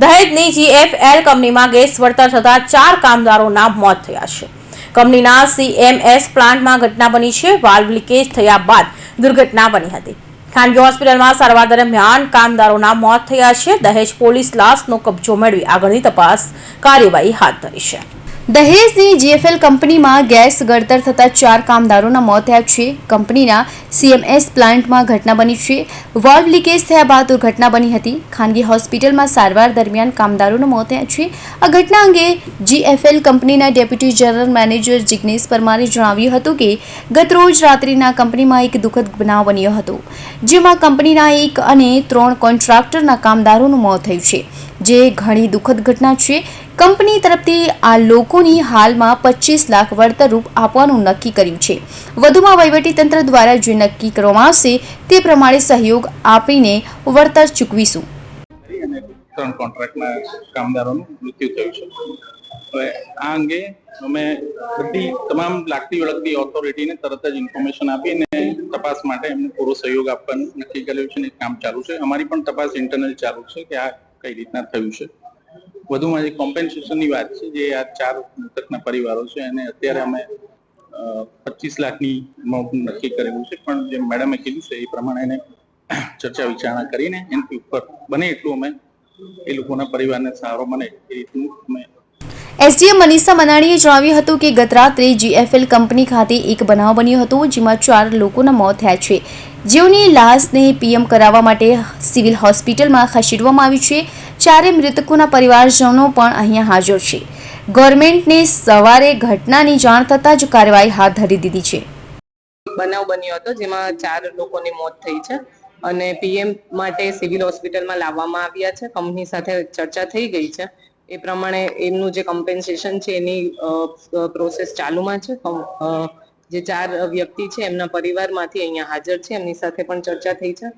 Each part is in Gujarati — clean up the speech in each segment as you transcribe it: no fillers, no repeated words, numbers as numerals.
દહેજની GFL કંપનીમાં ગેસ વળતર થતા 4 કામદારોના મોત થયા છે. કંપનીના CMS પ્લાન્ટમાં ઘટના બની છે. વાલ્વ લીકેજ થયા બાદ દુર્ઘટના બની હતી. ખાનગી હોસ્પિટલમાં સારવાર દરમિયાન કામદારોના મોત થયા છે. દહેજ પોલીસ લાશનો કબજો મેળવી આગળની તપાસ કાર્યવાહી હાથ ધરી છે. દહેજની GFL કંપનીમાં ગેસ ગળતર થતા 4 કામદારોના મોત થયા છે. કંપનીના CMS પ્લાન્ટમાં ઘટના બની છે. વાલ્વ લીકેજ થયા બાદ દુર્ઘટના બની હતી. ખાનગી હોસ્પિટલમાં સારવાર દરમિયાન કામદારોના મોત થયા છે. આ ઘટના અંગે GFL કંપનીના ડેપ્યુટી જનરલ મેનેજર જિગ્નેશ પરમારે જણાવ્યું હતું કે ગત રોજ રાત્રિના કંપનીમાં એક દુઃખદ બનાવ બન્યો હતો, જેમાં કંપનીના 1 અને 3 કોન્ટ્રાક્ટરના કામદારોનું મોત થયું છે, જે ઘણી દુઃખદ ઘટના છે. કંપની તરફથી આ લોકોની હાલમાં 25 લાખ વળતર રૂપ આપવાનું નક્કી કર્યું છે. વધુમાં વહીવટીતંત્ર દ્વારા જે નક્કી કરવામાં આવશે તે પ્રમાણે સહયોગ આપીને વળતર ચૂકવીશું. 3 કોન્ટ્રાક્ટના કામદારોનું મૃત્યુ થયું છે. હવે આ અંગે અમે બધી તમામ લાગતી વળગતી ઓથોરિટીને તરત જ ઇન્ફોર્મેશન આપીને તપાસ માટે એમને પૂરો સહયોગ આપવાનું નક્કી કર્યું છે અને કામ ચાલુ છે. અમારી પણ તપાસ ઇન્ટરનલ ચાલુ છે કે આ કઈ રીતના થયું છે. વધુમાં જે કોમ્પેન્સેશનની વાત છે, જે આ 4 મૃતકના પરિવારો છે એને અત્યારે અમે 25 લાખની અમાઉન્ટ નક્કી કરેલું છે, પણ જે મેડમે કીધું છે એ પ્રમાણે એને ચર્ચા વિચારણા કરીને એની ઉપર બને એટલું અમે એ લોકોના પરિવારને સહારો મળે એ રીતનું અમે. SDM મનીષા મનાણીએ જણાવ્યું હતું કે ગત રાત્રે GFL કંપની ખાતે એક બનાવ બન્યો હતો, જેમાં 4 લોકોના મોત થયા છે, જેઓની લાશને PM કરાવવા માટે સિવિલ હોસ્પિટલમાં ખસેડવામાં આવી છે. 4 મૃતકોના પરિવારજનો પણ અહીંયા હાજર છે. ગવર્મેન્ટને સવારે ઘટનાની જાણ થતાં જ કાર્યવાહી હાથ ધરી દીધી છે. બનાવ બન્યો હતો જેમાં 4 લોકોની મોત થઈ છે અને PM માટે સિવિલ હોસ્પિટલમાં લાવવામાં આવ્યા છે. કંપની સાથે ચર્ચા થઈ ગઈ છે. એ પ્રમાણે એમનું જે કમ્પેન્સેશન છે એની પ્રોસેસ ચાલુમાં છે. જે 4 વ્યક્તિ છે એમના પરિવારમાંથી અહીંયા હાજર છે, એમની સાથે પણ ચર્ચા થઈ છે.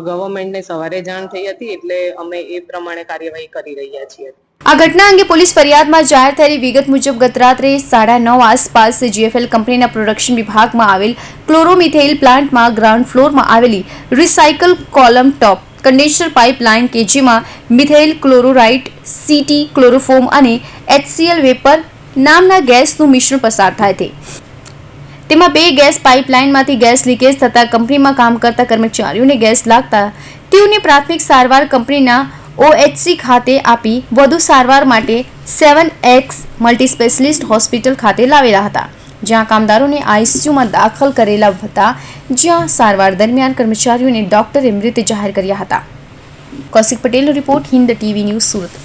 ગવર્મેન્ટને સવારે જાણ થઈ હતી એટલે અમે એ પ્રમાણે કાર્યવાહી કરી રહ્યા છીએ. આ ઘટના અંગે પોલીસ ફરિયાદમાં જાહેર થયેલી વિગત મુજબ ગત રાત્રે 9:30 આસપાસ GFL કંપનીના પ્રોડક્શન વિભાગમાં આવેલ ક્લોરોમિથેઇલ પ્લાન્ટમાં ગ્રાઉન્ડ ફ્લોરમાં આવેલી રિસાયકલ કોલમ ટોપ કન્ડેન્સર પાઇપલાઇન કે જેમાં મિથેઇલ ક્લોરોરાઇટ, CT ક્લોરોફોર્મ અને HCl વેપર નામના ગેસનું મિશ્રણ પસાર થાય છે. તેમાં 2 ગેસ પાઇપલાઇનમાંથી ગેસ લીકેજ થતાં કંપનીમાં કામ કરતા કર્મચારીઓને ગેસ લાગતા તેઓને પ્રાથમિક સારવાર કંપનીના OHC ખાતે આપી વધુ સારવાર માટે 7X મલ્ટી સ્પેશિયાલિસ્ટ હોસ્પિટલ ખાતે લાવેલા હતા, જ્યાં કામદારોને ICUમાં દાખલ કરેલા હતા, જ્યાં સારવાર દરમિયાન કર્મચારીઓને ડોક્ટરે મૃત જાહેર કર્યા હતા. કૌશિક પટેલનો report, Hind TV news, Surat.